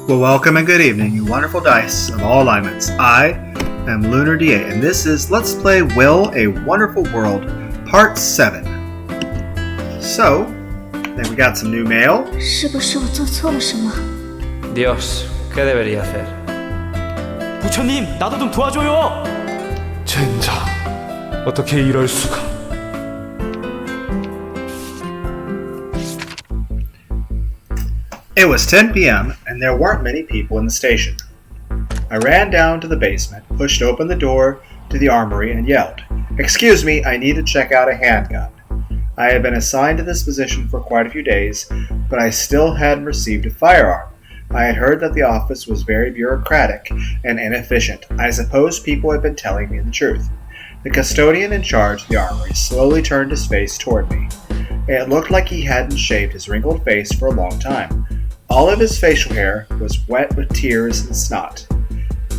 Well, welcome and good evening, you wonderful dice of all alignments. I am Lunar D8, and this is Let's Play Will a Wonderful World, Part 7. So, then we got some new mail. 是不是我做错了什么？ Dios, ¿qué debería hacer? 부처님, 나도 좀 도와줘요. 젠장, 어떻게 이럴 수가? It was 10 p.m., and there weren't many people in the station. I ran down to the basement, pushed open the door to the armory, and yelled, "Excuse me, I need to check out a handgun." I had been assigned to this position for quite a few days, but I still hadn't received a firearm. I had heard that the office was very bureaucratic and inefficient. I suppose people had been telling me the truth. The custodian in charge of the armory slowly turned his face toward me. It looked like he hadn't shaved his wrinkled face for a long time. All of his facial hair was wet with tears and snot.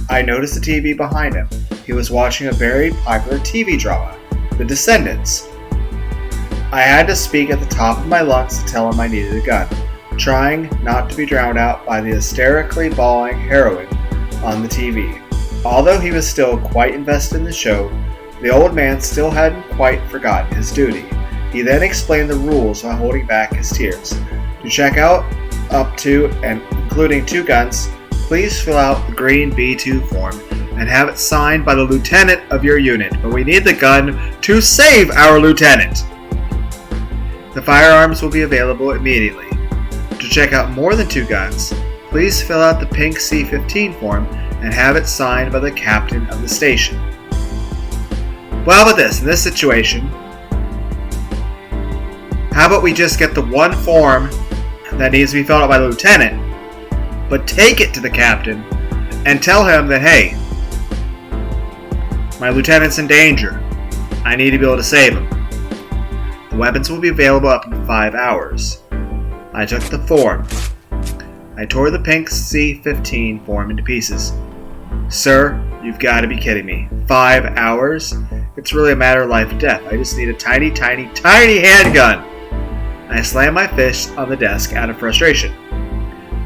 I noticed the TV behind him. He was watching a very popular TV drama, The Descendants. I had to speak at the top of my lungs to tell him I needed a gun, trying not to be drowned out by the hysterically bawling heroine on the TV. Although he was still quite invested in the show, the old man still hadn't quite forgotten his duty. He then explained the rules while holding back his tears. To check out up to and including 2 guns, please fill out the green B2 form and have it signed by the lieutenant of your unit, but we need the gun to save our lieutenant. The firearms will be available immediately. To check out more than 2 guns, please fill out the pink C15 form and have it signed by the captain of the station. Well, with this, in this situation, how about we just get the one form that needs to be filled out by the lieutenant, but take it to the captain and tell him that, hey, my lieutenant's in danger. I need to be able to save him. The weapons will be available up in 5 hours. I took the form. I tore the pink C15 form into pieces. Sir, you've got to be kidding me. 5 hours? It's really a matter of life and death. I just need a tiny, tiny, tiny handgun. I slammed my fist on the desk out of frustration.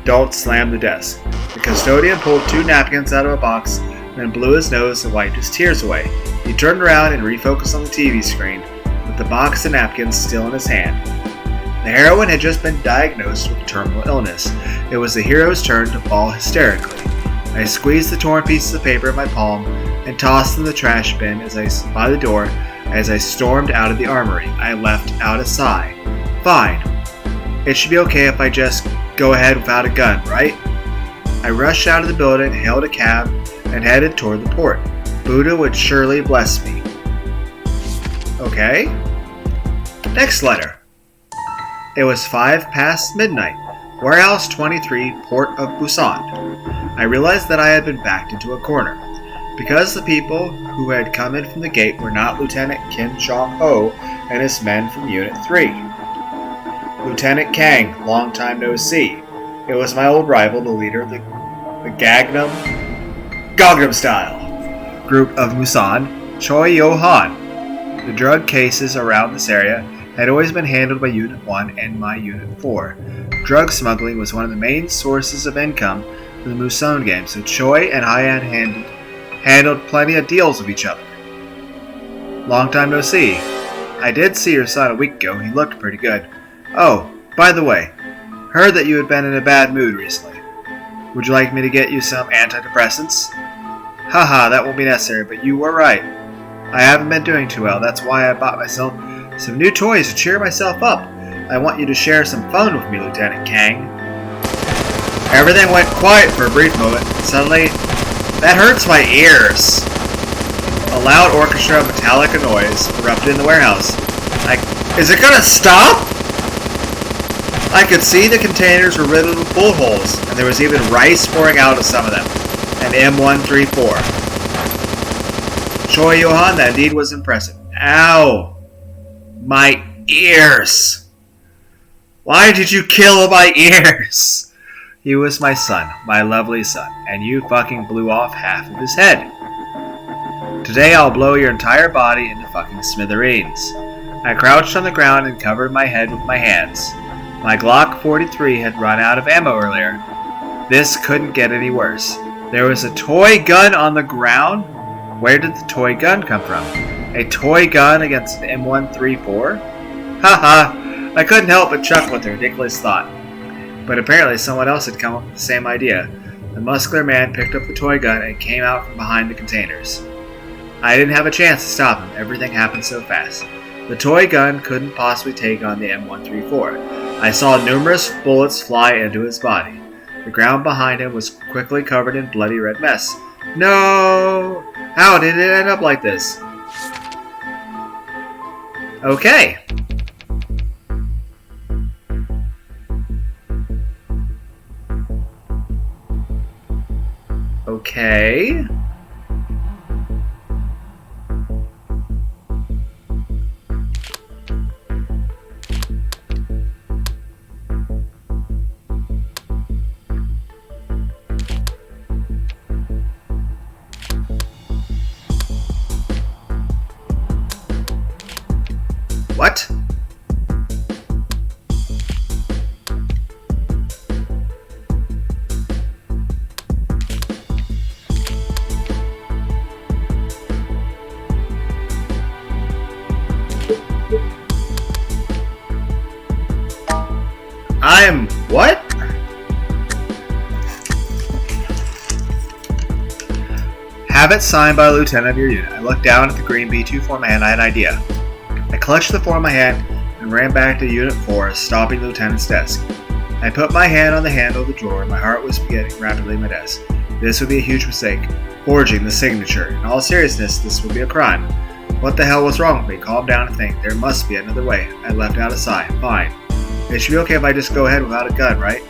Don't slam the desk. The custodian pulled 2 napkins out of a box, then blew his nose and wiped his tears away. He turned around and refocused on the TV screen, with the box of napkins still in his hand. The heroine had just been diagnosed with terminal illness. It was the hero's turn to fall hysterically. I squeezed the torn pieces of paper in my palm and tossed them in the trash bin by the door as I stormed out of the armory. I left out a sigh. Fine. It should be okay if I just go ahead without a gun, right? I rushed out of the building, hailed a cab, and headed toward the port. Buddha would surely bless me. Okay. Next letter. It was 5 past midnight. Warehouse 23, Port of Busan. I realized that I had been backed into a corner. Because the people who had come in from the gate were not Lieutenant Kim Chong-ho and his men from Unit 3. Lieutenant Kang, long time no see. It was my old rival, the leader of the Gangnam Style group of Busan, Choi Yo-han. The drug cases around this area had always been handled by Unit 1 and my Unit 4. Drug smuggling was one of the main sources of income for the Muson game, so Choi and I had handled plenty of deals with each other. Long time no see. I did see your son a week ago. He looked pretty good. Oh, by the way, heard that you had been in a bad mood recently. Would you like me to get you some antidepressants? Haha, that won't be necessary, but you were right. I haven't been doing too well. That's why I bought myself some new toys to cheer myself up. I want you to share some fun with me, Lieutenant Kang. Everything went quiet for a brief moment. Suddenly, that hurts my ears. A loud orchestra of metallic noise erupted in the warehouse. Is it gonna stop? I could see the containers were riddled with bullet holes, and there was even rice pouring out of some of them. An M134. Choi Yo-han, that indeed was impressive. Ow! My ears! Why did you kill my ears? He was my son, my lovely son, and you fucking blew off half of his head. Today I'll blow your entire body into fucking smithereens. I crouched on the ground and covered my head with my hands. My Glock 43 had run out of ammo earlier, This couldn't get any worse. There was a toy gun on the ground? Where did the toy gun come from? A toy gun against an M134? Haha, I couldn't help but chuckle at the ridiculous thought. But apparently someone else had come up with the same idea. The muscular man picked up the toy gun and came out from behind the containers. I didn't have a chance to stop him. Everything happened so fast. The toy gun couldn't possibly take on the M134. I saw numerous bullets fly into his body. The ground behind him was quickly covered in bloody red mess. No! How did it end up like this? Okay. Okay. What? I'm what? Have it signed by a lieutenant of your unit. I looked down at the green B2 form and I had an idea. I clutched the form in my hand and ran back to Unit 4, stopping the lieutenant's desk. I put my hand on the handle of the drawer and my heart was beating rapidly in my desk. This would be a huge mistake. Forging the signature. In all seriousness, this would be a crime. What the hell was wrong with me? Calm down and think. There must be another way. I left out a sigh. Fine. It should be okay if I just go ahead without a gun, right?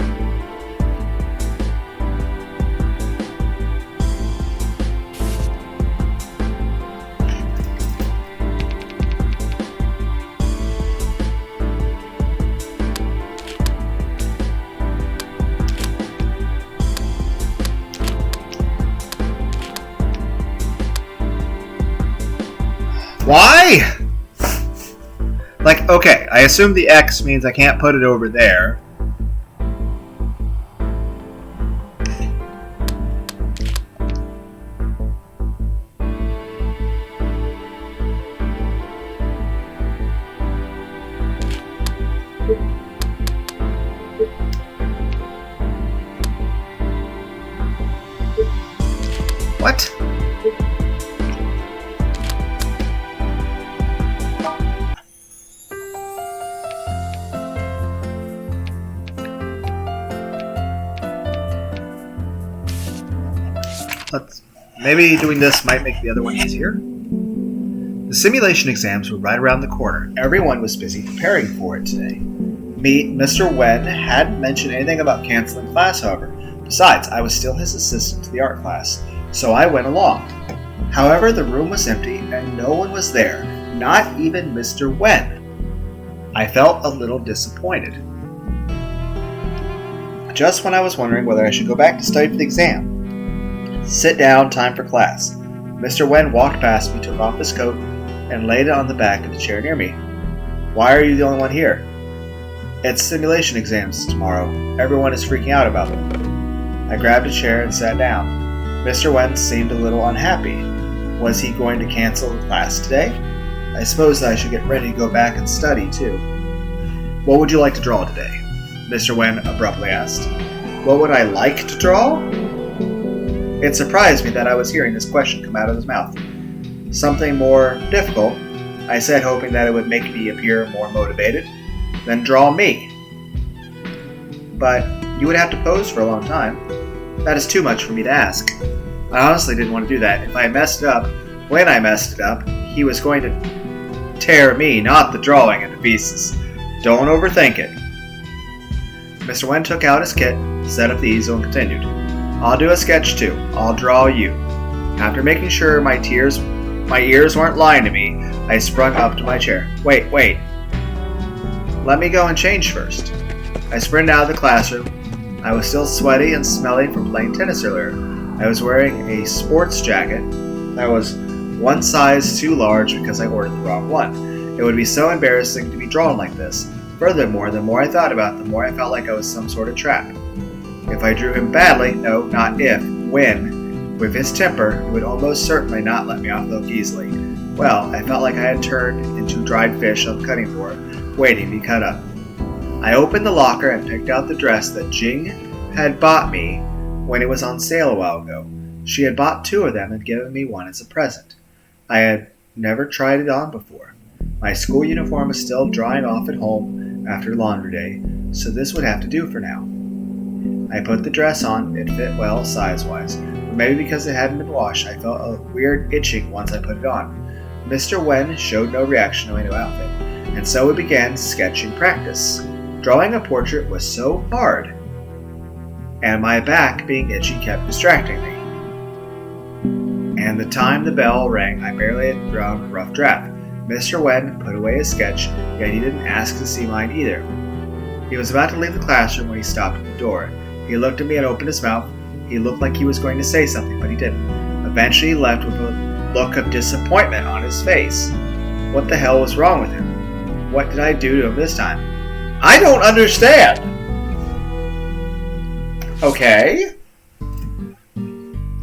Why? Like, okay, I assume the X means I can't put it over there. What? Maybe doing this might make the other one easier. The simulation exams were right around the corner. Everyone was busy preparing for it today. Mr. Wen hadn't mentioned anything about canceling class, however. Besides, I was still his assistant to the art class, so I went along. However, the room was empty and no one was there, not even Mr. Wen. I felt a little disappointed. Just when I was wondering whether I should go back to study for the exam. Sit down, time for class. Mr. Wen walked past me, took off his coat, and laid it on the back of the chair near me. Why are you the only one here? It's simulation exams tomorrow. Everyone is freaking out about them. I grabbed a chair and sat down. Mr. Wen seemed a little unhappy. Was he going to cancel the class today? I suppose I should get ready to go back and study, too. What would you like to draw today? Mr. Wen abruptly asked. What would I like to draw? It surprised me that I was hearing this question come out of his mouth. Something more difficult, I said, hoping that it would make me appear more motivated. Then draw me. But you would have to pose for a long time. That is too much for me to ask. I honestly didn't want to do that. If I messed it up, when I messed it up, he was going to tear me, not the drawing, into pieces. Don't overthink it. Mr. Wen took out his kit, set up the easel, and continued. I'll do a sketch too. I'll draw you. After making sure my ears weren't lying to me, I sprung up to my chair. Wait. Let me go and change first. I sprinted out of the classroom. I was still sweaty and smelly from playing tennis earlier. I was wearing a sports jacket that was one size too large because I ordered the wrong one. It would be so embarrassing to be drawn like this. Furthermore, the more I thought about it, the more I felt like I was some sort of trap. If I drew him badly, no, not if, when, with his temper, he would almost certainly not let me off the hook easily. Well, I felt like I had turned into dried fish on the cutting board, waiting to be cut up. I opened the locker and picked out the dress that Jing had bought me when it was on sale a while ago. She had bought 2 of them and given me one as a present. I had never tried it on before. My school uniform was still drying off at home after laundry day, so this would have to do for now. I put the dress on. It fit well size-wise, but maybe because it hadn't been washed, I felt a weird itching once I put it on. Mr. Wen showed no reaction to my new outfit, and so we began sketching practice. Drawing a portrait was so hard, and my back being itchy kept distracting me. And the time the bell rang, I barely had drawn a rough draft. Mr. Wen put away his sketch, yet he didn't ask to see mine either. He was about to leave the classroom when he stopped at the door. He looked at me and opened his mouth. He looked like he was going to say something, but he didn't. Eventually he left with a look of disappointment on his face. What the hell was wrong with him? What did I do to him this time? I don't understand! Okay.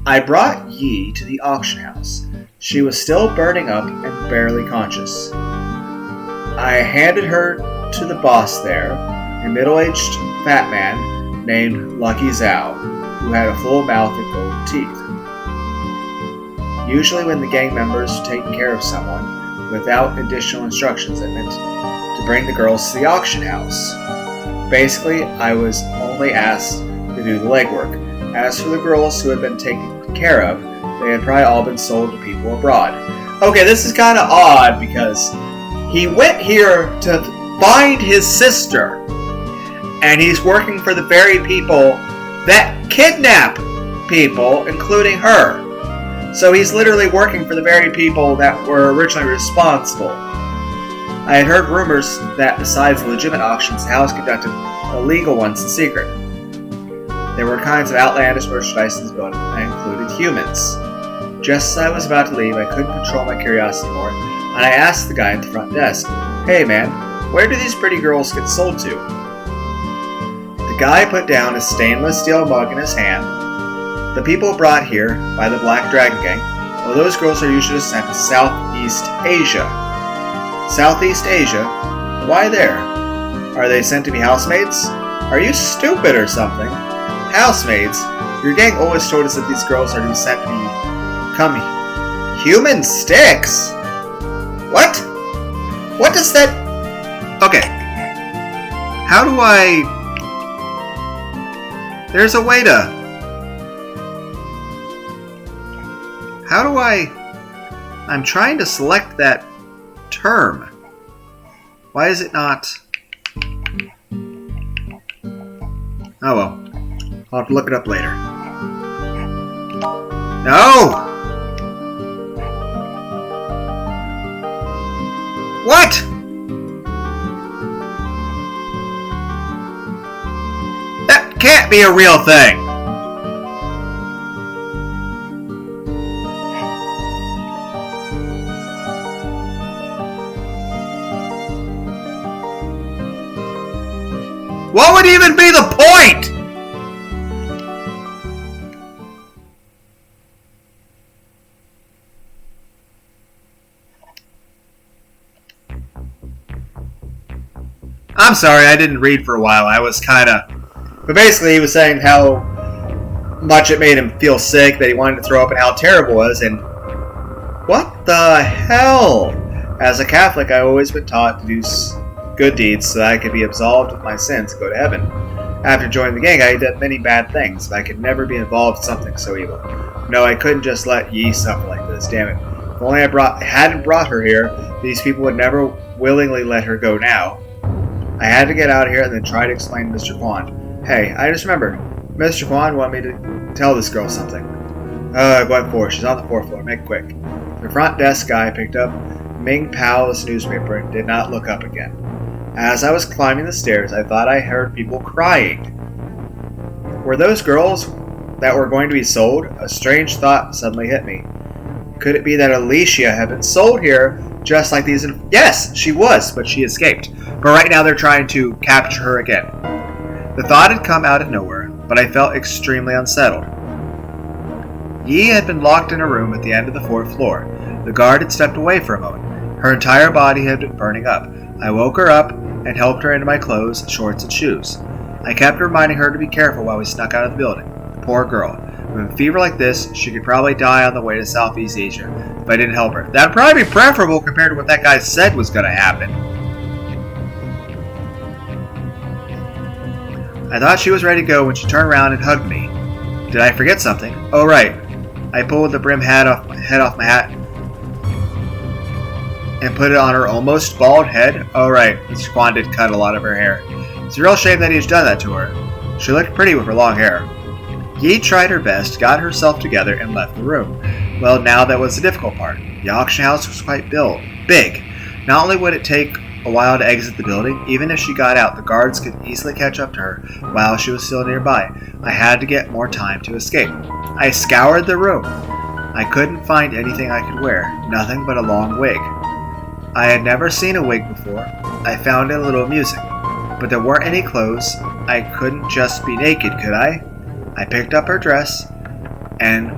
I brought Yi to the auction house. She was still burning up and barely conscious. I handed her to the boss there, a middle-aged fat man named Lucky Zhao, who had a full mouth and gold teeth. Usually when the gang members were taking care of someone without additional instructions, it meant to bring the girls to the auction house. Basically, I was only asked to do the legwork. As for the girls who had been taken care of, they had probably all been sold to people abroad. Okay, this is kind of odd because he went here to find his sister, and he's working for the very people that kidnap people, including her. So he's literally working for the very people that were originally responsible. I had heard rumors that besides legitimate auctions, the house conducted illegal ones in secret. There were kinds of outlandish merchandise in this building that included humans. Just as I was about to leave, I couldn't control my curiosity more, and I asked the guy at the front desk, "Hey man, where do these pretty girls get sold to?" The guy put down a stainless steel mug in his hand. The people brought here by the Black Dragon Gang, well, those girls are usually sent to Southeast Asia. Southeast Asia? Why there? Are they sent to be housemaids? Are you stupid or something? Housemaids? Your gang always told us that these girls are to be sent to become human sticks? What? What does that... Okay. How do I... There's a way to... How do I... I'm trying to select that term. Why is it not... Oh well. I'll have to look it up later. No! What? That can't be a real thing! What would even be the point? I'm sorry, I didn't read for a while. I was But basically he was saying how much it made him feel sick, that he wanted to throw up, and how terrible it was, and... What the hell? As a Catholic, I've always been taught to do good deeds so that I could be absolved of my sins and go to heaven. After joining the gang, I had done many bad things, but I could never be involved in something so evil. No, I couldn't just let Yi suffer like this, damn it. If only I hadn't brought her here, these people would never willingly let her go now. I had to get out of here and then try to explain to Mr. Kwan. Hey, I just remembered. Mr. Kwan wanted me to tell this girl something. What for? She's on the 4th floor. Make it quick. The front desk guy picked up Ming Pao's newspaper and did not look up again. As I was climbing the stairs, I thought I heard people crying. Were those girls that were going to be sold? A strange thought suddenly hit me. Could it be that Alicia had been sold here just like these? Yes, she was, but she escaped. But right now they're trying to capture her again. The thought had come out of nowhere. but I felt extremely unsettled. Yi had been locked in a room at the end of the 4th floor. The guard had stepped away for a moment. Her entire body had been burning up. I woke her up and helped her into my clothes, shorts, and shoes. I kept reminding her to be careful while we snuck out of the building. Poor girl. With a fever like this, she could probably die on the way to Southeast Asia if I didn't help her. That'd probably be preferable compared to what that guy said was going to happen. I thought she was ready to go when she turned around and hugged me. Did I forget something? Oh, right. I pulled the brim head off my hat and put it on her almost bald head. Oh, right. Mr. Kwan did cut a lot of her hair. It's a real shame that he's done that to her. She looked pretty with her long hair. Yi tried her best, got herself together, and left the room. Well, now that was the difficult part. The auction house was quite big. Not only would it take a while to exit the building, even if she got out, the guards could easily catch up to her while she was still nearby. I had to get more time to escape. I scoured the room. I couldn't find anything I could wear, nothing but a long wig. I had never seen a wig before. I found it a little amusing. But there weren't any clothes. I couldn't just be naked, could I? I picked up her dress, and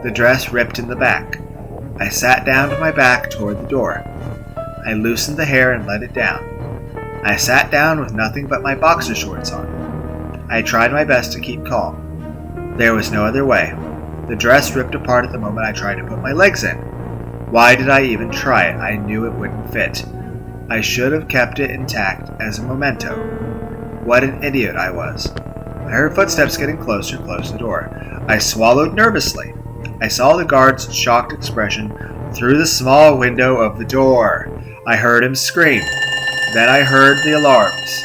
the dress ripped in the back. I sat down with my back toward the door. I loosened the hair and let it down. I sat down with nothing but my boxer shorts on. I tried my best to keep calm. There was no other way. The dress ripped apart at the moment I tried to put my legs in. Why did I even try it? I knew it wouldn't fit. I should have kept it intact as a memento. What an idiot I was. I heard footsteps getting closer and closed the door. I swallowed nervously. I saw the guard's shocked expression through the small window of the door. I heard him scream. Then I heard the alarms.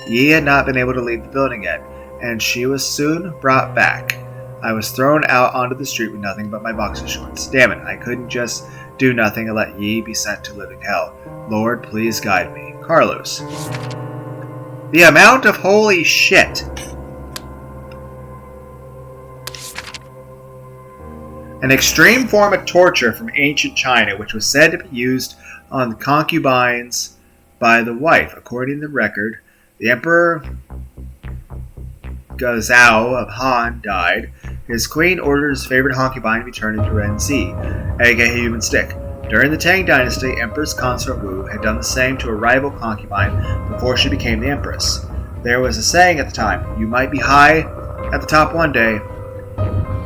Yi had not been able to leave the building yet, and she was soon brought back. I was thrown out onto the street with nothing but my boxer shorts. Damn it, I couldn't just do nothing and let Yi be sent to living hell. Lord, please guide me. Carlos. The amount of holy shit. An extreme form of torture from ancient China, which was said to be used on concubines by the wife. According to the record, the Emperor Gazao of Han died. His queen ordered his favorite concubine to be turned into Ren Zi, aka human stick. During the Tang Dynasty, Empress Consort Wu had done the same to a rival concubine before she became the Empress. There was a saying at the time, you might be high at the top one day,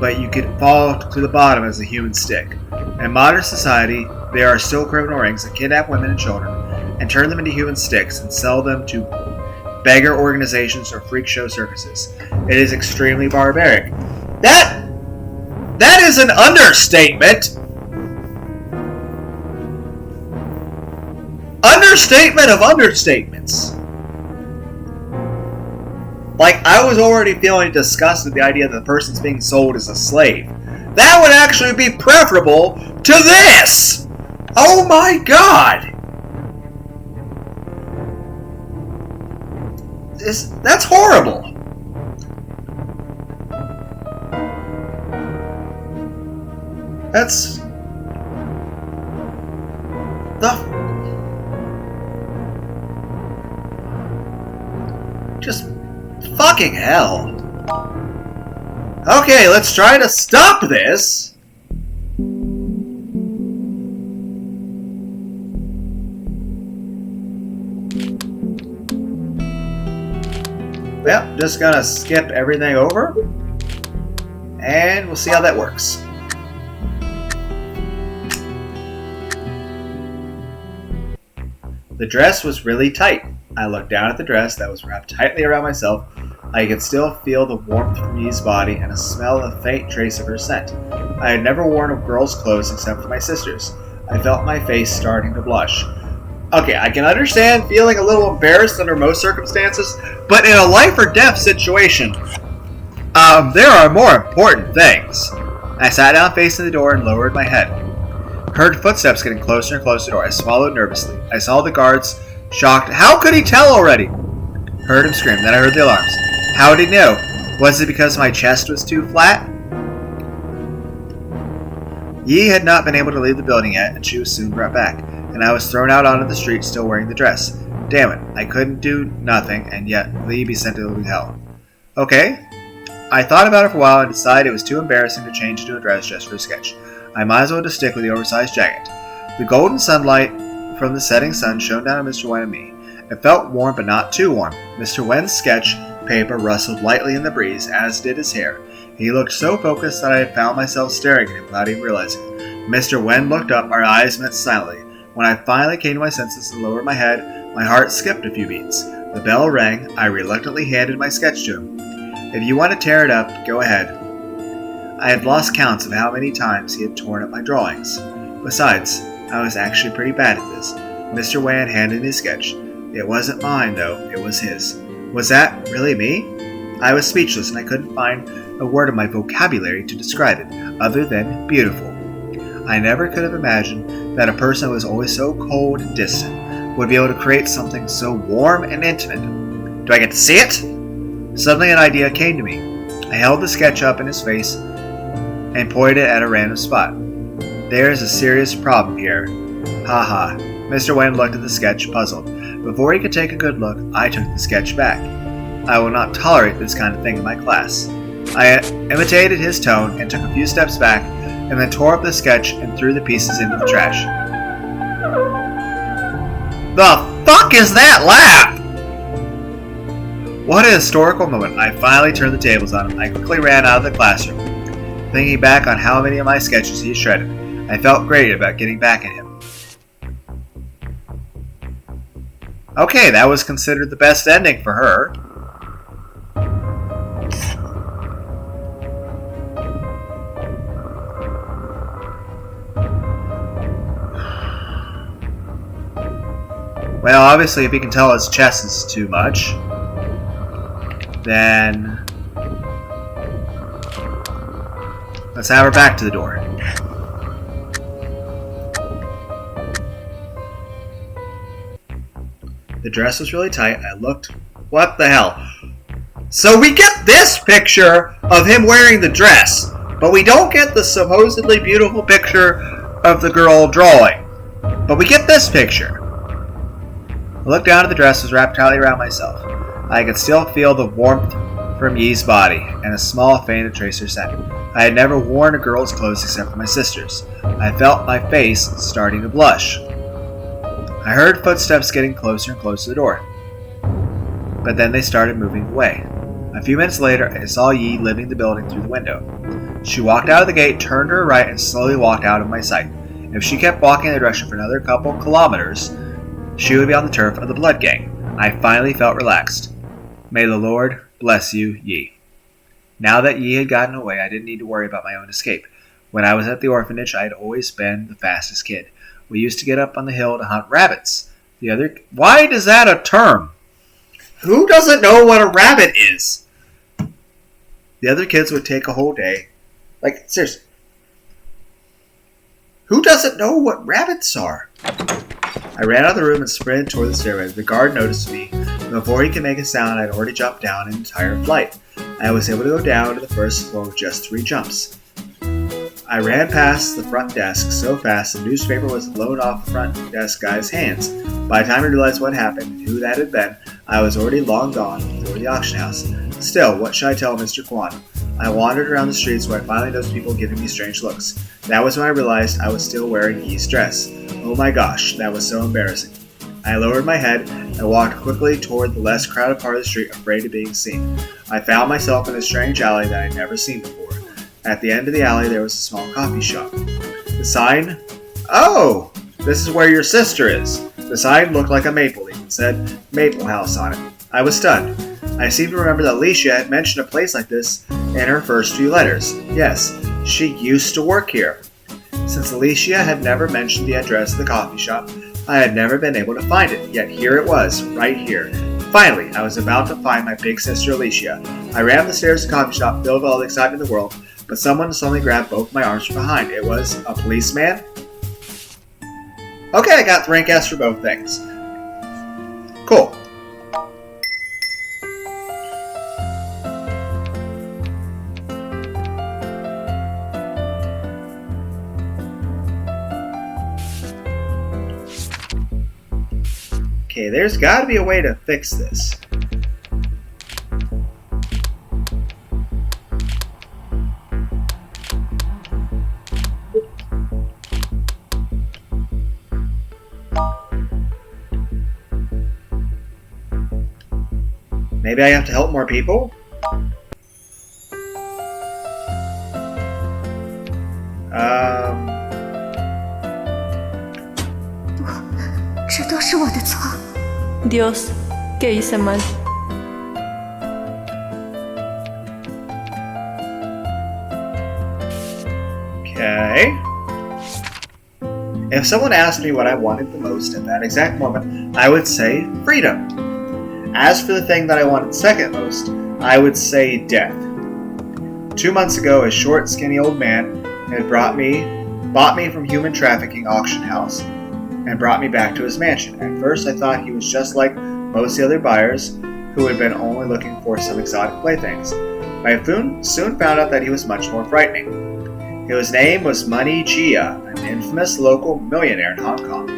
but you could fall to the bottom as a human stick. In modern society, there are still criminal rings that kidnap women and children and turn them into human sticks and sell them to beggar organizations or freak show circuses. It is extremely barbaric. That is an understatement! Understatement of understatements! Like, I was already feeling disgusted at the idea that the person's being sold as a slave. That would actually be preferable to this! Oh my god! That's horrible! That's... Just fucking hell. Okay, let's try to stop this. Well, just gonna skip everything over. And we'll see how that works. The dress was really tight. I looked down at the dress that was wrapped tightly around myself. I could still feel the warmth from Yi's body and smell a faint trace of her scent. I had never worn a girl's clothes except for my sister's. I felt my face starting to blush. Okay, I can understand feeling a little embarrassed under most circumstances, but in a life or death situation, there are more important things. I sat down facing the door and lowered my head. Heard footsteps getting closer and closer to the door. I swallowed nervously. I saw the guards shocked. How could he tell already? Heard him scream. Then I heard the alarms. How did he know? Was it because my chest was too flat? Yi had not been able to leave the building yet, and she was soon brought back, and I was thrown out onto the street still wearing the dress. Damn it, I couldn't do nothing, and yet Lee be sent to living hell. Okay, I thought about it for a while and decided it was too embarrassing to change into a dress just for a sketch. I might as well just stick with the oversized jacket. The golden sunlight from the setting sun shone down on Mr. Wen and me. It felt warm but not too warm. Mr. Wen's sketch paper rustled lightly in the breeze, as did his hair. He looked so focused that I had found myself staring at him without even realizing it. Mr. Wen looked up, our eyes met silently. When I finally came to my senses and lowered my head, my heart skipped a few beats. The bell rang. I reluctantly handed my sketch to him. If you want to tear it up, go ahead. I had lost counts of how many times he had torn up my drawings. Besides, I was actually pretty bad at this. Mr. Wan handed me a sketch. It wasn't mine, though. It was his. Was that really me? I was speechless and I couldn't find a word in my vocabulary to describe it, other than beautiful. I never could have imagined that a person who was always so cold and distant would be able to create something so warm and intimate. Do I get to see it? Suddenly an idea came to me. I held the sketch up in his face and pointed it at a random spot. There is a serious problem here. Ha ha. Mr. Wayne looked at the sketch, puzzled. Before he could take a good look, I took the sketch back. I will not tolerate this kind of thing in my class. I imitated his tone and took a few steps back, and then tore up the sketch and threw the pieces into the trash. The fuck is that laugh? What a historical moment. I finally turned the tables on him. I quickly ran out of the classroom. Thinking back on how many of my sketches he shredded, I felt great about getting back at him. Okay, that was considered the best ending for her. Well, obviously, if you can tell his chest is too much, then let's have her back to the door. The dress was really tight. I looked. What the hell? So we get this picture of him wearing the dress, but we don't get the supposedly beautiful picture of the girl drawing. But we get this picture. I looked down at the dress. Was wrapped tightly around myself. I could still feel the warmth from Yi's body and a small faint of Tracer's scent. I had never worn a girl's clothes except for my sister's. I felt my face starting to blush. I heard footsteps getting closer and closer to the door, but then they started moving away. A few minutes later, I saw Yi leaving the building through the window. She walked out of the gate, turned to her right, and slowly walked out of my sight. If she kept walking in the direction for another couple kilometers, she would be on the turf of the Blood Gang. I finally felt relaxed. May the Lord bless you, Yi. Now that Yi had gotten away, I didn't need to worry about my own escape. When I was at the orphanage, I had always been the fastest kid. We used to get up on the hill to hunt rabbits. Why is that a term? Who doesn't know what a rabbit is? The other kids would take a whole day. Like, seriously. Who doesn't know what rabbits are? I ran out of the room and sprinted toward the stairway. The guard noticed me. Before he could make a sound, I'd already jumped down an entire flight. I was able to go down to the first floor with just 3 jumps. I ran past the front desk so fast the newspaper was blown off the front desk guy's hands. By the time I realized what happened and who that had been, I was already long gone toward the auction house. Still, what should I tell Mr. Kwan? I wandered around the streets where I finally noticed people giving me strange looks. That was when I realized I was still wearing Yi's dress. Oh my gosh, that was so embarrassing. I lowered my head and walked quickly toward the less crowded part of the street, afraid of being seen. I found myself in a strange alley that I'd never seen before. At the end of the alley, there was a small coffee shop. The sign? Oh, this is where your sister is. The sign looked like a maple leaf and said Maple House on it. I was stunned. I seemed to remember that Alicia had mentioned a place like this in her first few letters. Yes, she used to work here. Since Alicia had never mentioned the address of the coffee shop, I had never been able to find it, yet here it was, right here. Finally, I was about to find my big sister Alicia. I ran up the stairs to the coffee shop, filled with all the excitement in the world, but someone suddenly grabbed both my arms from behind. It was a policeman. Okay, I got the rank S for both things. Cool. Okay, there's got to be a way to fix this. Maybe I have to help more people? Um... 这都是我的错。 Dios, ¿qué hice mal? Okay. If someone asked me what I wanted the most at that exact moment, I would say freedom. As for the thing that I wanted second most, I would say death. 2 months ago, a short, skinny old man had bought me from human trafficking auction house and brought me back to his mansion. At first, I thought he was just like most of the other buyers who had been only looking for some exotic playthings. I soon found out that he was much more frightening. His name was Money Chia, an infamous local millionaire in Hong Kong.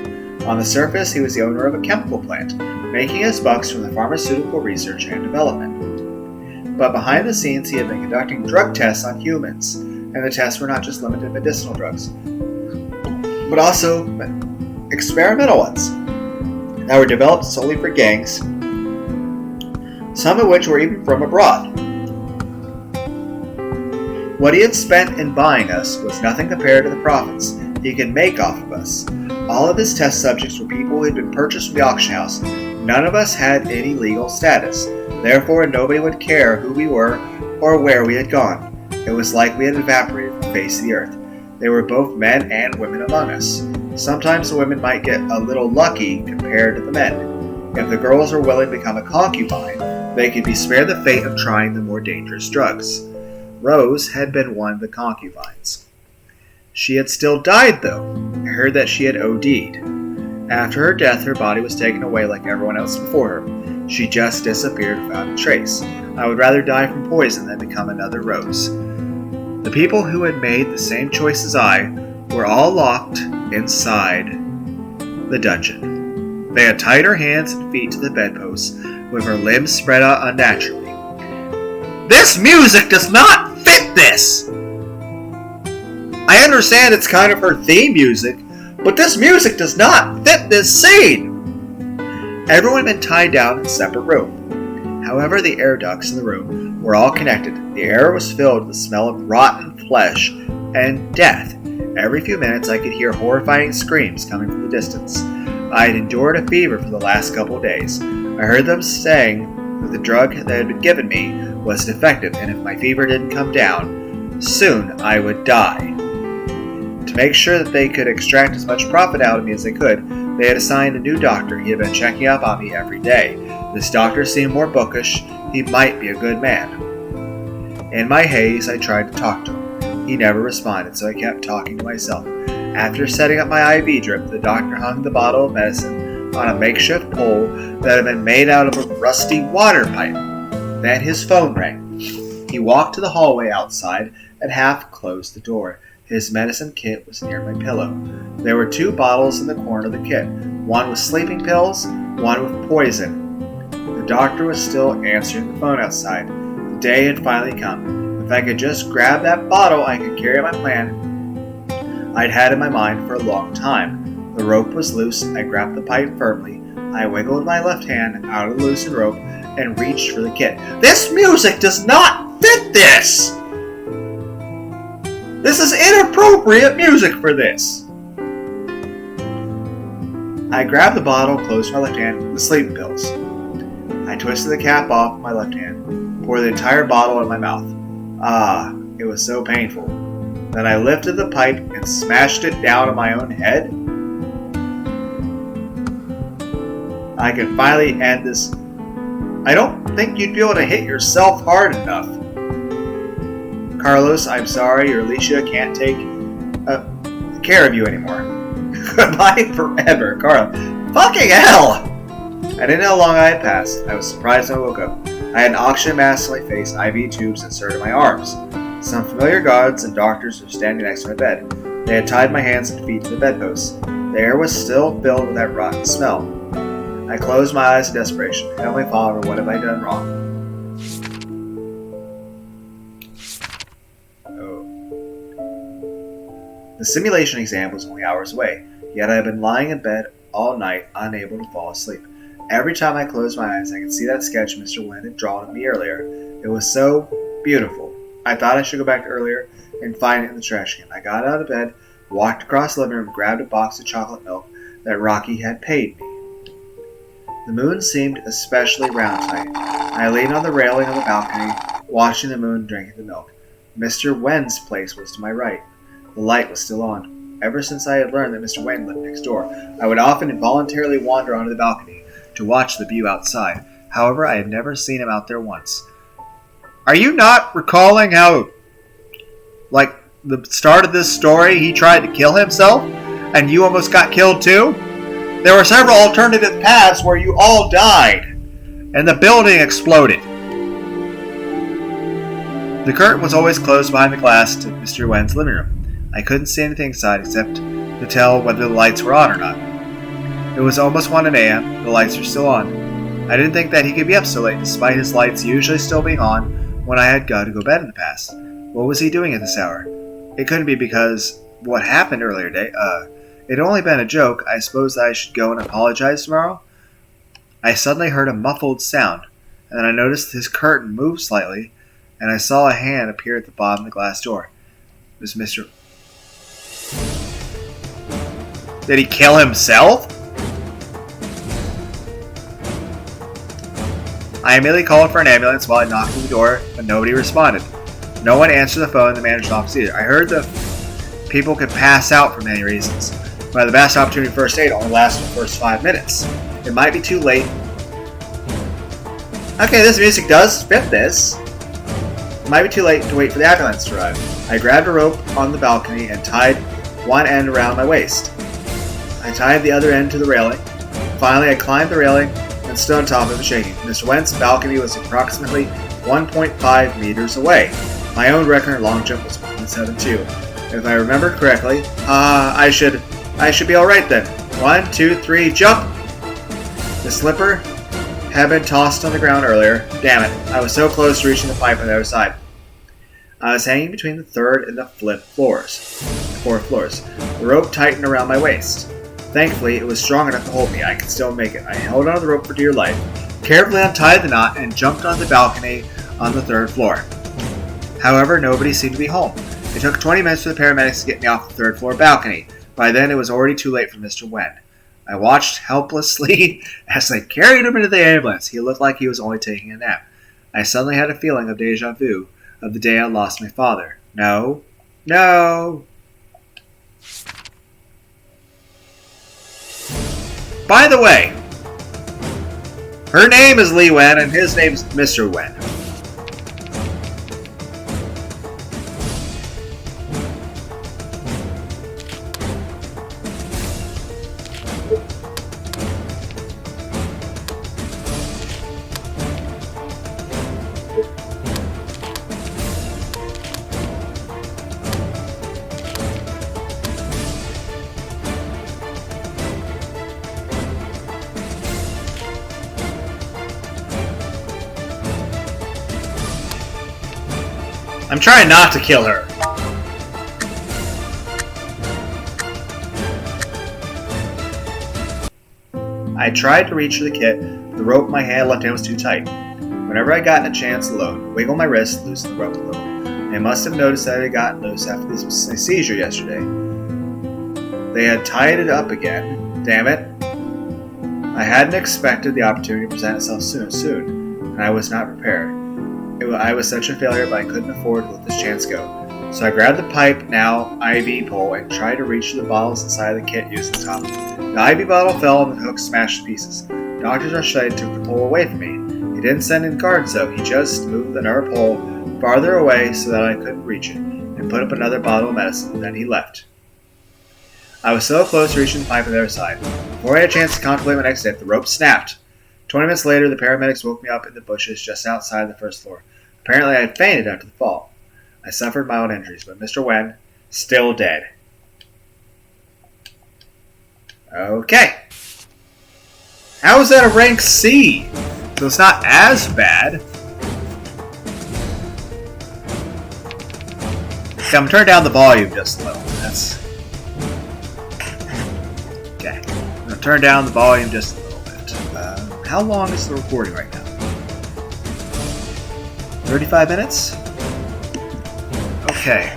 On the surface, he was the owner of a chemical plant, making his bucks from the pharmaceutical research and development. But behind the scenes, he had been conducting drug tests on humans, and the tests were not just limited to medicinal drugs, but also experimental ones that were developed solely for gangs, some of which were even from abroad. What he had spent in buying us was nothing compared to the profits he could make off of us. All of his test subjects were people who had been purchased from the auction house. None of us had any legal status. Therefore, nobody would care who we were or where we had gone. It was like we had evaporated from the face of the earth. There were both men and women among us. Sometimes the women might get a little lucky compared to the men. If the girls were willing to become a concubine, they could be spared the fate of trying the more dangerous drugs. Rose had been one of the concubines. She had still died, though. I heard that she had OD'd. After her death, her body was taken away like everyone else before her. She just disappeared without a trace. I would rather die from poison than become another Rose. The people who had made the same choice as I were all locked inside the dungeon. They had tied her hands and feet to the bedposts, with her limbs spread out unnaturally. This music does not fit this! I understand it's kind of her theme music, but this music does not fit this scene! Everyone had been tied down in a separate room. However, the air ducts in the room were all connected. The air was filled with the smell of rotten flesh and death. Every few minutes I could hear horrifying screams coming from the distance. I had endured a fever for the last couple of days. I heard them saying that the drug that had been given me was defective, and if my fever didn't come down, soon I would die. To make sure that they could extract as much profit out of me as they could, they had assigned a new doctor. He had been checking up on me every day. This doctor seemed more bookish. He might be a good man. In my haze, I tried to talk to him. He never responded, so I kept talking to myself. After setting up my IV drip, the doctor hung the bottle of medicine on a makeshift pole that had been made out of a rusty water pipe. Then his phone rang. He walked to the hallway outside and half closed the door. His medicine kit was near my pillow. There were 2 bottles in the corner of the kit. One with sleeping pills, one with poison. The doctor was still answering the phone outside. The day had finally come. If I could just grab that bottle, I could carry out my plan I'd had in my mind for a long time. The rope was loose. I grabbed the pipe firmly. I wiggled my left hand out of the loosened rope and reached for the kit. This music does not fit this! This is inappropriate music for this! I grabbed the bottle, closed my left hand with the sleeping pills. I twisted the cap off with my left hand, poured the entire bottle in my mouth. Ah, it was so painful. Then I lifted the pipe and smashed it down on my own head. I can finally end this. I don't think you'd be able to hit yourself hard enough. Carlos, I'm sorry, your Alicia can't take care of you anymore. Goodbye forever, Carlos. Fucking hell! I didn't know how long I had passed. I was surprised when I woke up. I had an oxygen mask on my face, IV tubes inserted in my arms. Some familiar guards and doctors were standing next to my bed. They had tied my hands and feet to the bedposts. The air was still filled with that rotten smell. I closed my eyes in desperation. Heavenly Father, what have I done wrong? Oh. The simulation exam was only hours away, yet I had been lying in bed all night, unable to fall asleep. Every time I closed my eyes, I could see that sketch Mr. Wen had drawn of me earlier. It was so beautiful. I thought I should go back earlier and find it in the trash can. I got out of bed, walked across the living room, and grabbed a box of chocolate milk that Rocky had paid me. The moon seemed especially round tonight. I leaned on the railing of the balcony, watching the moon drinking the milk. Mr. Wen's place was to my right. The light was still on. Ever since I had learned that Mr. Wen lived next door, I would often involuntarily wander onto the balcony to watch the view outside. However, I had never seen him out there once. Are you not recalling how, like, the start of this story, he tried to kill himself, and you almost got killed too? There were several alternative paths where you all died, and the building exploded. The curtain was always closed behind the glass to Mr. Wen's living room. I couldn't see anything inside except to tell whether the lights were on or not. It was almost 1 a.m. The lights were still on. I didn't think that he could be up so late, despite his lights usually still being on when I had got to go to bed in the past. What was he doing at this hour? It couldn't be because what happened earlier today. It had only been a joke. I suppose that I should go and apologize tomorrow? I suddenly heard a muffled sound, and then I noticed his curtain moved slightly, and I saw a hand appear at the bottom of the glass door. It was Mr. Did he kill himself? I immediately called for an ambulance while I knocked on the door, but nobody responded. No one answered the phone in the manager's office either. I heard that people could pass out for many reasons, but the best opportunity for first aid only lasts the first 5 minutes. It might be too late. Okay, this music does fit this. It might be too late to wait for the ambulance to arrive. I grabbed a rope on the balcony and tied one end around my waist. I tied the other end to the railing. Finally, I climbed the railing and stood on top of it shaking. Mr. Wen's balcony was approximately 1.5 meters away. My own record long jump was 1.72. If I remember correctly, I should be alright then. 1, 2, 3, jump! The slipper had been tossed on the ground earlier. Damn it, I was so close to reaching the pipe on the other side. I was hanging between the third and the fourth floors. The rope tightened around my waist. Thankfully, it was strong enough to hold me. I could still make it. I held onto the rope for dear life, carefully untied the knot, and jumped onto the balcony on the 3rd floor. However, nobody seemed to be home. It took 20 minutes for the paramedics to get me off the 3rd floor balcony. By then, it was already too late for Mr. Wen. I watched helplessly as they carried him into the ambulance. He looked like he was only taking a nap. I suddenly had a feeling of deja vu of the day I lost my father. No. By the way, her name is Li Wen and his name is Mr. Wen. I'm trying not to kill her. I tried to reach for the kit, but the rope in my hand left hand was too tight. Whenever I got a chance alone, wiggle my wrist, loosen the rope a little. They must have noticed that it had gotten loose after this seizure yesterday. They had tied it up again. Damn it. I hadn't expected the opportunity to present itself soon, and I was not prepared. I was such a failure, but I couldn't afford to let this chance go. So I grabbed the pipe, now IV pole, and tried to reach the bottles inside the kit using the top. The IV bottle fell and the hook smashed to pieces. Doctors rushed in and took the pole away from me. He didn't send in guards though, he just moved the nerve pole farther away so that I couldn't reach it, and put up another bottle of medicine, then he left. I was so close to reaching the pipe on the other side. Before I had a chance to contemplate my next step, the rope snapped. 20 minutes later, the paramedics woke me up in the bushes just outside the 1st floor. Apparently, I had fainted after the fall. I suffered mild injuries, but Mr. Wen, still dead. Okay. How is that a rank C? So it's not as bad. Okay, I'm gonna turn down the volume just a little. Okay. I'm gonna turn down the volume just a little bit. How long is the recording right now? 35 minutes? Okay.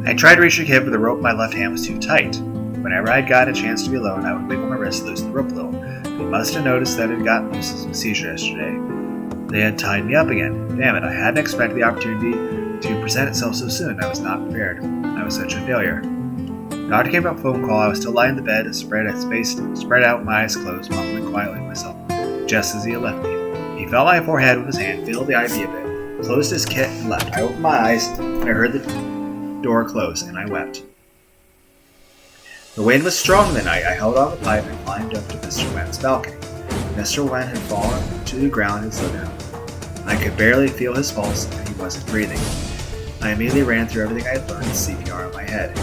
I tried to reach the kid, but the rope in my left hand was too tight. Whenever I had gotten a chance to be alone, I would wiggle my wrist to loosen the rope a little. They must have noticed that it had gotten loose as a seizure yesterday. They had tied me up again. Damn it, I hadn't expected the opportunity to present itself so soon. I was not prepared. I was such a failure. The doctor came up phone call. I was still lying in the bed, spread out, my eyes closed, mumbling quietly to myself, just as he had left me. He felt my forehead with his hand, filled the IV a bit, closed his kit, and left. I opened my eyes, and I heard the door close, and I wept. The wind was strong that night. I held on the pipe and climbed up to Mr. Wen's balcony. Mr. Wen had fallen to the ground in his living room. I could barely feel his pulse, and he wasn't breathing. I immediately ran through everything I had learned in CPR in my head.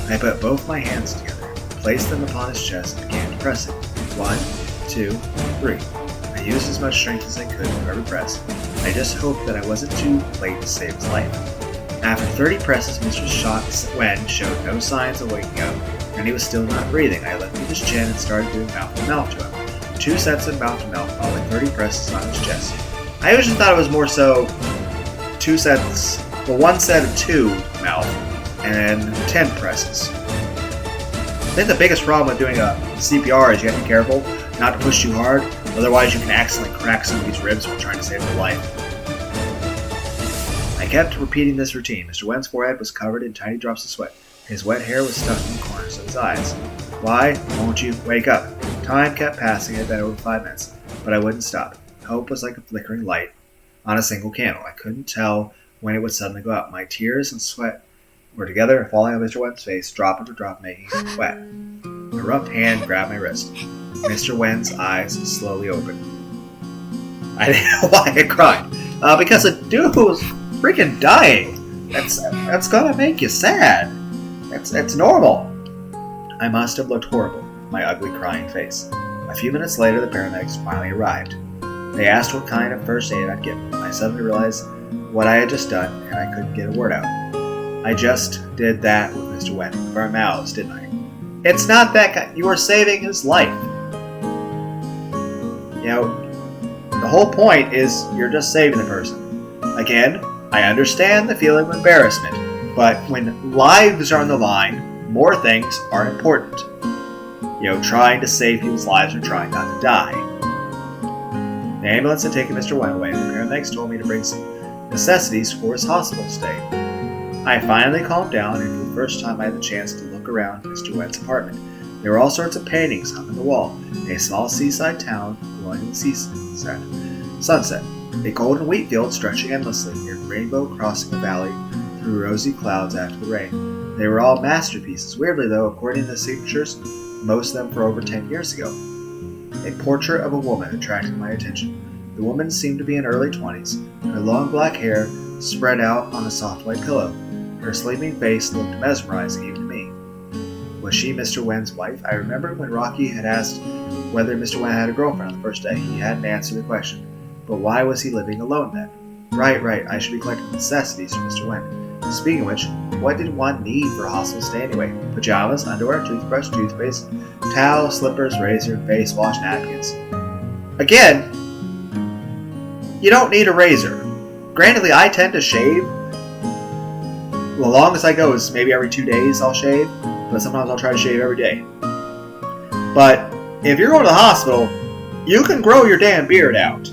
I put both my hands together, placed them upon his chest, and began to press it. 1, 2, 3. I used as much strength as I could for every press. I just hoped that I wasn't too late to save his life. After 30 presses, Mr. Wen showed no signs of waking up, and he was still not breathing. I lifted his chin and started doing mouth-to-mouth to him. 2 sets of mouth-to-mouth, following 30 presses on his chest. I usually thought it was more so 2 sets, well, 1 set of 2 mouth, and 10 presses. I think the biggest problem with doing a CPR is you have to be careful not to push too hard, otherwise you can accidentally crack some of these ribs while trying to save their life. I kept repeating this routine. Mr. Wen's forehead was covered in tiny drops of sweat. His wet hair was stuck in the corners of his eyes. Why won't you wake up? Time kept passing. It had been over 5 minutes, but I wouldn't stop. Hope was like a flickering light on a single candle. I couldn't tell when it would suddenly go out. My tears and sweat were together and falling on Mr. Wen's face, drop after drop, making it wet. A rough hand grabbed my wrist. Mr. Wen's eyes slowly opened. I didn't know why I cried. Because the dude was freaking dying. That's gonna make you sad. It's normal. I must have looked horrible, my ugly crying face. A few minutes later, the paramedics finally arrived. They asked what kind of first aid I'd given. I suddenly realized what I had just done, and I couldn't get a word out. I just did that with Mr. Wen with our mouths, didn't I? It's not that kind. You were saving his life. You know, the whole point is you're just saving the person. Again, I understand the feeling of embarrassment, but when lives are on the line, more things are important. You know, trying to save people's lives or trying not to die. The ambulance had taken Mr. Wen away, and the paramedics told me to bring some necessities for his hospital stay. I finally calmed down, and for the first time I had the chance to look around Mr. Wen's apartment. There were all sorts of paintings hung on the wall. A small seaside town glowing in the sunset. A golden wheat field stretching endlessly, a rainbow crossing the valley through rosy clouds after the rain. They were all masterpieces. Weirdly, though, according to the signatures, most of them for over 10 years ago. A portrait of a woman attracted my attention. The woman seemed to be in early 20s. Her long black hair spread out on a soft white pillow. Her sleeping face looked mesmerizing even to me. Was she Mr. Wen's wife? I remembered when Rocky had asked whether Mr. Wen had a girlfriend on the first day. He hadn't answered the question. But why was he living alone then? Right, I should be collecting necessities for Mr. Wen. Speaking of which, what did one need for a hospital stay anyway? Pajamas, underwear, toothbrush, toothpaste, towel, slippers, razor, face wash, napkins. Again, you don't need a razor. Granted, I tend to shave. The longest I go is maybe every 2 days I'll shave, but sometimes I'll try to shave every day. But if you're going to the hospital, you can grow your damn beard out.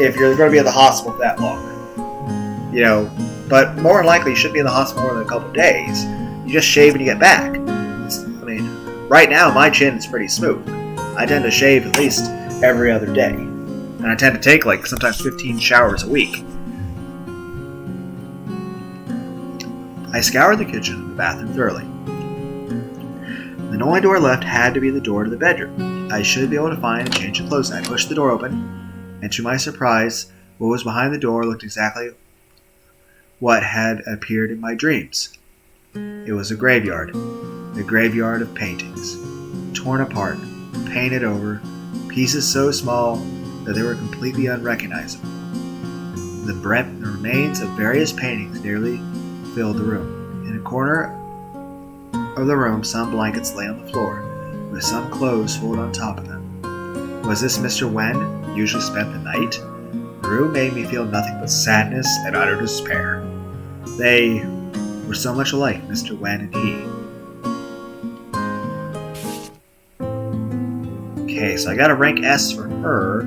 if you're going to be at the hospital for that long. You know, but more than likely you shouldn't be in the hospital more than a couple of days. You just shave when you get back. I mean, right now my chin is pretty smooth. I tend to shave at least every other day. And I tend to take like sometimes 15 showers a week. I scoured the kitchen and the bathroom thoroughly. The only door left had to be the door to the bedroom. I should be able to find and change the clothes. I pushed the door open, and to my surprise, what was behind the door looked exactly what had appeared in my dreams. It was a graveyard of paintings, torn apart, painted over, pieces so small that they were completely unrecognizable. The remains of various paintings nearly filled the room. In a corner of the room, some blankets lay on the floor, with some clothes folded on top of them. Was this Mr. Wen usually spent the night? The room made me feel nothing but sadness and utter despair. They were so much alike, Mr. Wen and he. Okay, so I got a rank S for her,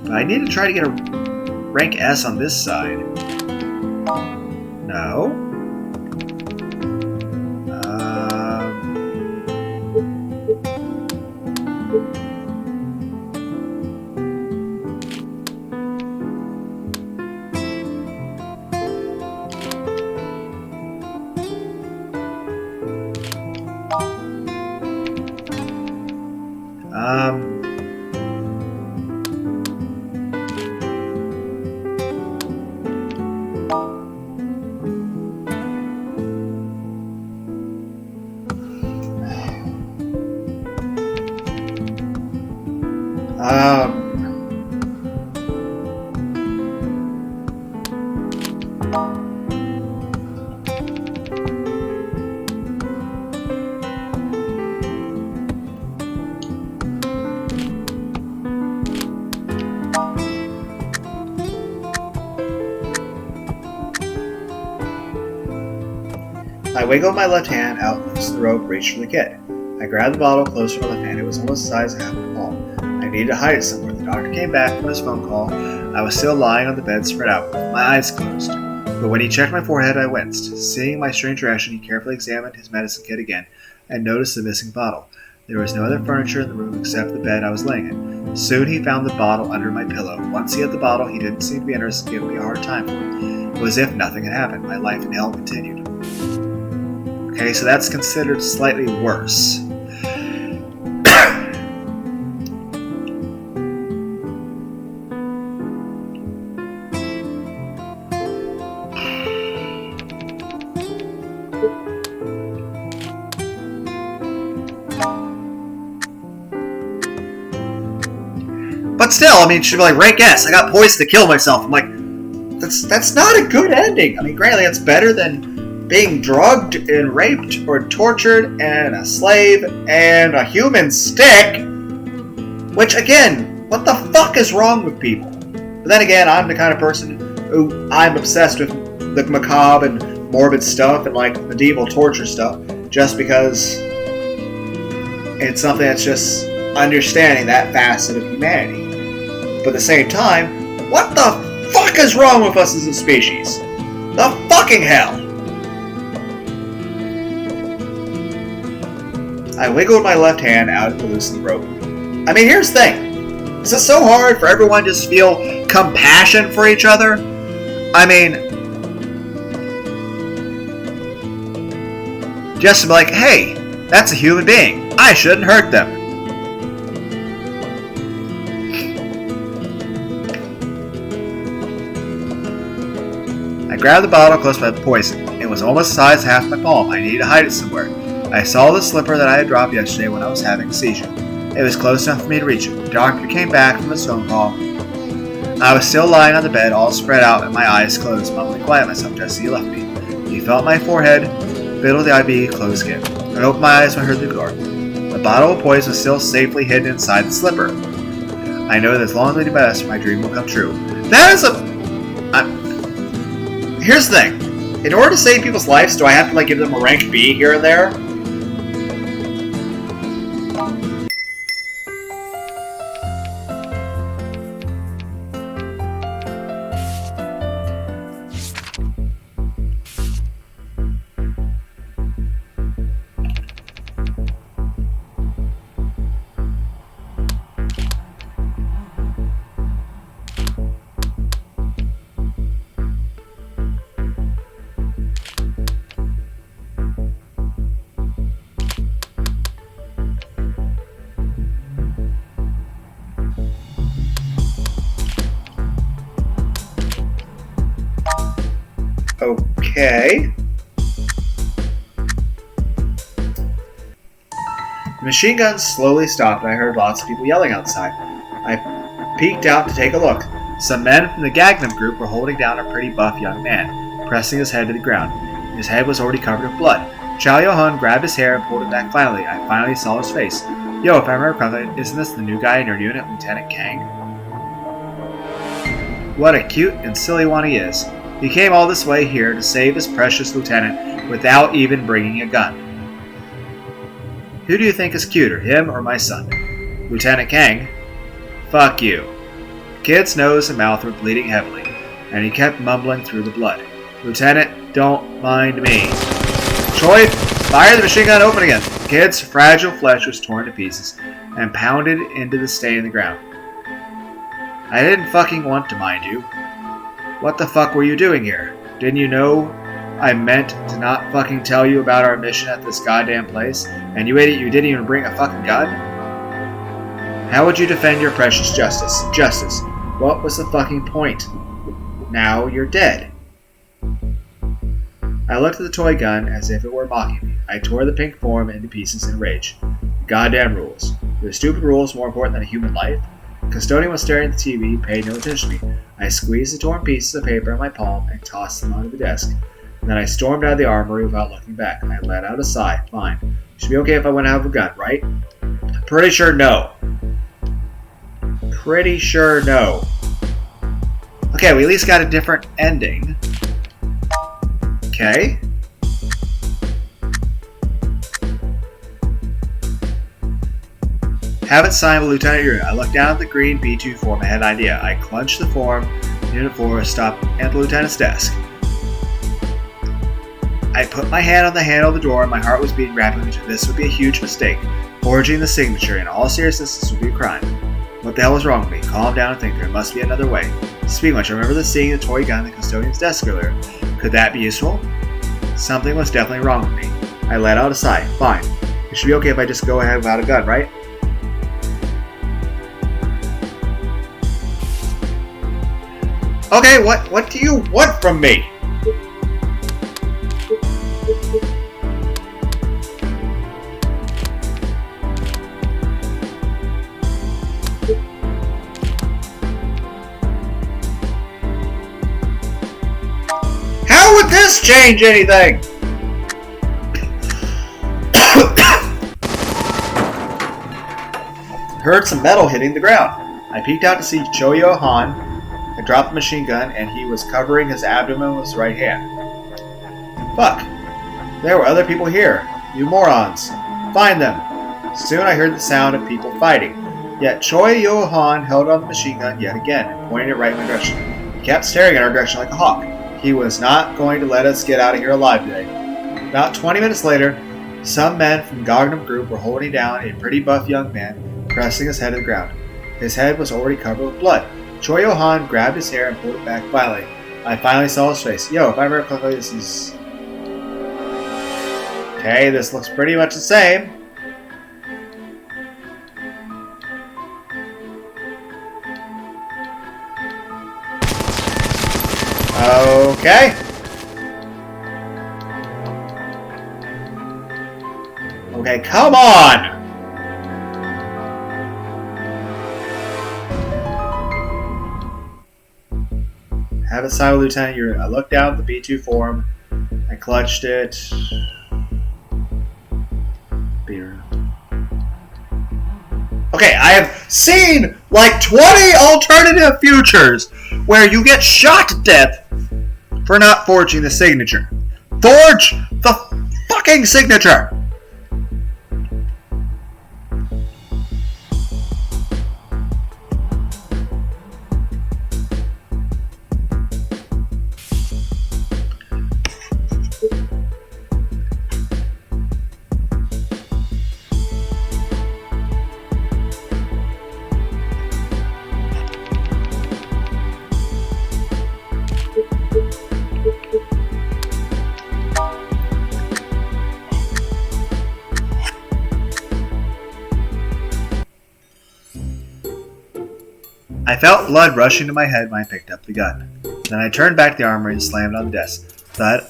but I need to try to get a rank S on this side. No. I wiggled my left hand out, loosened the rope, reached for the kit. I grabbed the bottle close from my left hand. It was almost the size of half my palm. I needed to hide it somewhere. The doctor came back from his phone call. I was still lying on the bed, spread out, with my eyes closed. But when he checked my forehead, I winced. Seeing my strange reaction, he carefully examined his medicine kit again and noticed the missing bottle. There was no other furniture in the room except the bed I was laying in. Soon he found the bottle under my pillow. Once he had the bottle, he didn't seem to be interested in giving me a hard time for it. It was as if nothing had happened. My life in hell continued. Okay, so that's considered slightly worse. But still, I mean, it should be like, rank S, I got poisoned to kill myself. I'm like, that's not a good ending. I mean, granted, that's better than being drugged and raped or tortured and a slave and a human stick. Which, again, what the fuck is wrong with people? But then again, I'm the kind of person who I'm obsessed with the macabre and morbid stuff and like medieval torture stuff just because it's something that's just understanding that facet of humanity. But at the same time, what the fuck is wrong with us as a species? The fucking hell! I wiggled my left hand out of the loosened rope. I mean, here's the thing. Is it so hard for everyone to just feel compassion for each other? I mean, just to be like, hey, that's a human being. I shouldn't hurt them. I grabbed the bottle close by the poison. It was almost the size of half my palm. I needed to hide it somewhere. I saw the slipper that I had dropped yesterday when I was having a seizure. It was close enough for me to reach it. The doctor came back from his phone call. I was still lying on the bed, all spread out and my eyes closed, mumbling quiet myself just as he left me. He felt my forehead, fiddled the IV closed again. I opened my eyes when I heard the door. The bottle of poison was still safely hidden inside the slipper. I know that as long as I do my best, my dream will come true. That is Here's the thing. In order to save people's lives, do I have to like give them a rank B here and there? The machine gun slowly stopped and I heard lots of people yelling outside. I peeked out to take a look. Some men from the Gangnam group were holding down a pretty buff young man, pressing his head to the ground. His head was already covered with blood. Chow Yo-hun grabbed his hair and pulled it back violently. I finally saw his face. Yo, if I remember correctly, isn't this the new guy in your unit, Lieutenant Kang? What a cute and silly one he is. He came all this way here to save his precious lieutenant without even bringing a gun. Who do you think is cuter, him or my son? Lieutenant Kang? Fuck you. The kid's nose and mouth were bleeding heavily, and he kept mumbling through the blood. Lieutenant, don't mind me. Choi, fire the machine gun open again. The kid's fragile flesh was torn to pieces and pounded into the stain in the ground. I didn't fucking want to, mind you. What the fuck were you doing here? Didn't you know I meant to not fucking tell you about our mission at this goddamn place? And you idiot, you didn't even bring a fucking gun? How would you defend your precious justice? Justice. What was the fucking point? Now you're dead. I looked at the toy gun as if it were mocking me. I tore the pink form into pieces in rage. Goddamn rules. Were the stupid rules more important than a human life? The custodian was staring at the TV, paid no attention to me. I squeezed the torn pieces of paper in my palm and tossed them onto the desk. Then I stormed out of the armory without looking back. I let out a sigh. Fine. Should be okay if I went out of a gun, right? Pretty sure no. Pretty sure no. Okay, we at least got a different ending. Okay. Have it signed with Lieutenant Yuri. I looked down at the green B2 form. I had an idea. I clenched the form. Unit 4 stopped at the lieutenant's desk. I put my hand on the handle of the door and my heart was beating rapidly. This would be a huge mistake. Forging the signature. In all seriousness, this would be a crime. What the hell was wrong with me? Calm down and think. There must be another way. Speaking of which, I remember seeing the toy gun in the custodian's desk earlier. Could that be useful? Something was definitely wrong with me. I let out a sigh. Fine. It should be okay if I just go ahead without a gun, right? Okay, what do you want from me? How would this change anything? Heard some metal hitting the ground. I peeked out to see Cho Yo-han. I dropped the machine gun, and he was covering his abdomen with his right hand. Fuck. There were other people here. You morons. Find them. Soon I heard the sound of people fighting. Yet Choi Yo-han held on the machine gun yet again and pointed it right in my direction. He kept staring in our direction like a hawk. He was not going to let us get out of here alive today. About 20 minutes later, some men from Gangnam Group were holding down a pretty buff young man, pressing his head to the ground. His head was already covered with blood. Choi Yo-han grabbed his hair and pulled it back violently. I finally saw his face. Yo, if I remember correctly, this is... Okay, this looks pretty much the same. Okay. Okay, come on! Have it signed with Lieutenant Yuri. I looked down at the B2 form. I clutched it. Okay, I have seen like 20 alternative futures where you get shot to death for not forging the signature. Forge the fucking signature! I felt blood rushing to my head when I picked up the gun. Then I turned back the armory and slammed on the desk. Thud.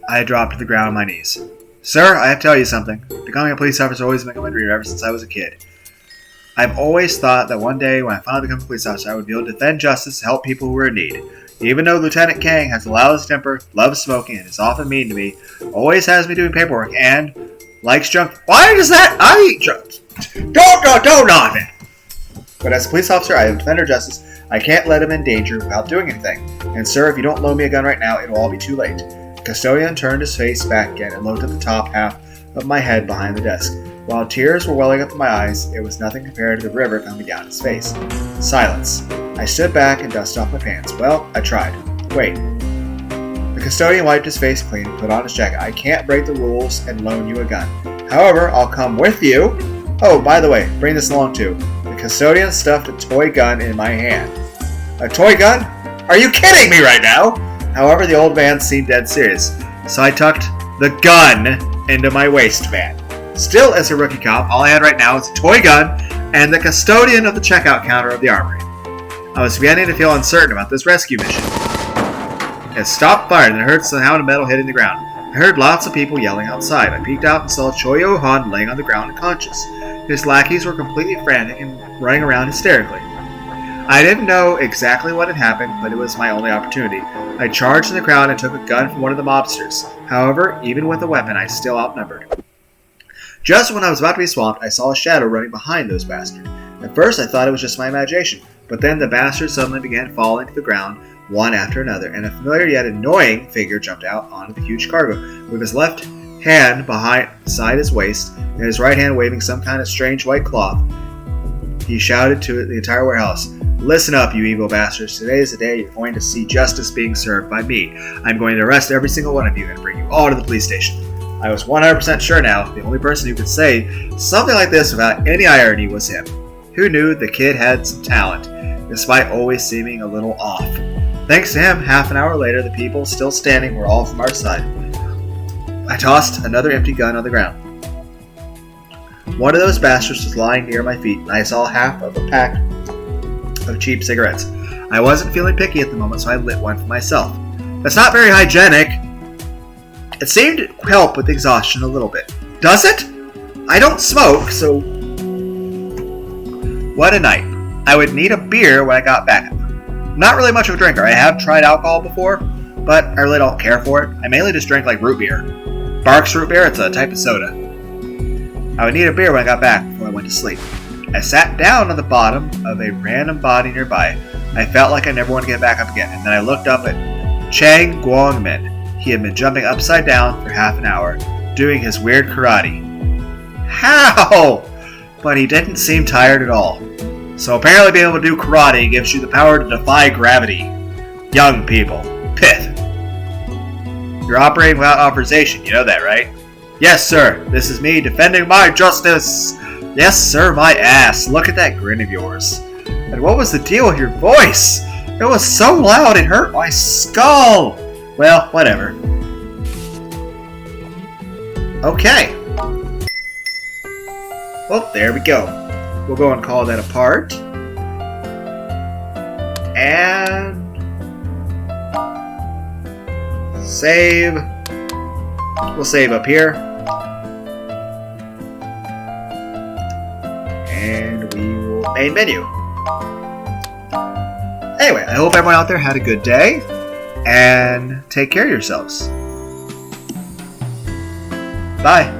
I dropped to the ground on my knees. Sir, I have to tell you something. Becoming a police officer has always been my dream ever since I was a kid. I've always thought that one day when I finally become a police officer, I would be able to defend justice and help people who are in need. Even though Lieutenant Kang has the loudest temper, loves smoking, and is often mean to me, always has me doing paperwork, and likes junk. Why does that? I eat junk. Don't knock it. But as a police officer, I have defender justice. I can't let him in danger without doing anything. And sir, if you don't loan me a gun right now, it will all be too late. The custodian turned his face back again and looked at the top half of my head behind the desk. While tears were welling up in my eyes, it was nothing compared to the river coming down his face. Silence. I stood back and dusted off my pants. Well, I tried. Wait. The custodian wiped his face clean and put on his jacket. I can't break the rules and loan you a gun. However, I'll come with you. Oh, by the way, bring this along too. The custodian stuffed a toy gun in my hand. A toy gun? Are you kidding me right now? However, the old man seemed dead serious, so I tucked the gun into my waistband. Still, as a rookie cop, all I had right now is a toy gun and the custodian of the checkout counter of the armory. I was beginning to feel uncertain about this rescue mission. It stopped firing and I heard the sound of metal hitting the ground. I heard lots of people yelling outside. I peeked out and saw Choyo Han laying on the ground unconscious. His lackeys were completely frantic and running around hysterically. I didn't know exactly what had happened, but it was my only opportunity. I charged in the crowd and took a gun from one of the mobsters. However, even with a weapon, I still outnumbered. Just when I was about to be swamped, I saw a shadow running behind those bastards. At first, I thought it was just my imagination, but then the bastards suddenly began falling to the ground, one after another, and a familiar yet annoying figure jumped out onto the huge cargo, with his left hand beside his waist, and his right hand waving some kind of strange white cloth. He shouted to the entire warehouse, "Listen up, you evil bastards. Today is the day you're going to see justice being served by me. I'm going to arrest every single one of you and bring you all to the police station." I was 100% sure now the only person who could say something like this without any irony was him. Who knew the kid had some talent, despite always seeming a little off. Thanks to him, half an hour later, the people still standing were all from our side. I tossed another empty gun on the ground. One of those bastards was lying near my feet, and I saw half of a pack of cheap cigarettes. I wasn't feeling picky at the moment, so I lit one for myself. That's not very hygienic. It seemed to help with exhaustion a little bit. Does it? I don't smoke, so... What a night. I would need a beer when I got back. Not really much of a drinker. I have tried alcohol before, but I really don't care for it. I mainly just drink like root beer. Barks root beer, it's a type of soda. I would need a beer when I got back before I went to sleep. I sat down on the bottom of a random body nearby. I felt like I never wanted to get back up again, and then I looked up at Chang Guangmin. He had been jumping upside down for half an hour, doing his weird karate. How? But he didn't seem tired at all. So apparently being able to do karate gives you the power to defy gravity. Young people. Pith. You're operating without authorization, you know that, right? Yes, sir. This is me defending my justice. Yes, sir, my ass. Look at that grin of yours. And what was the deal with your voice? It was so loud it hurt my skull. Well, whatever. Okay. Well, there we go. We'll go and call that a part. And... save. We'll save up here. And we will... main menu. Anyway, I hope everyone out there had a good day. And take care of yourselves. Bye.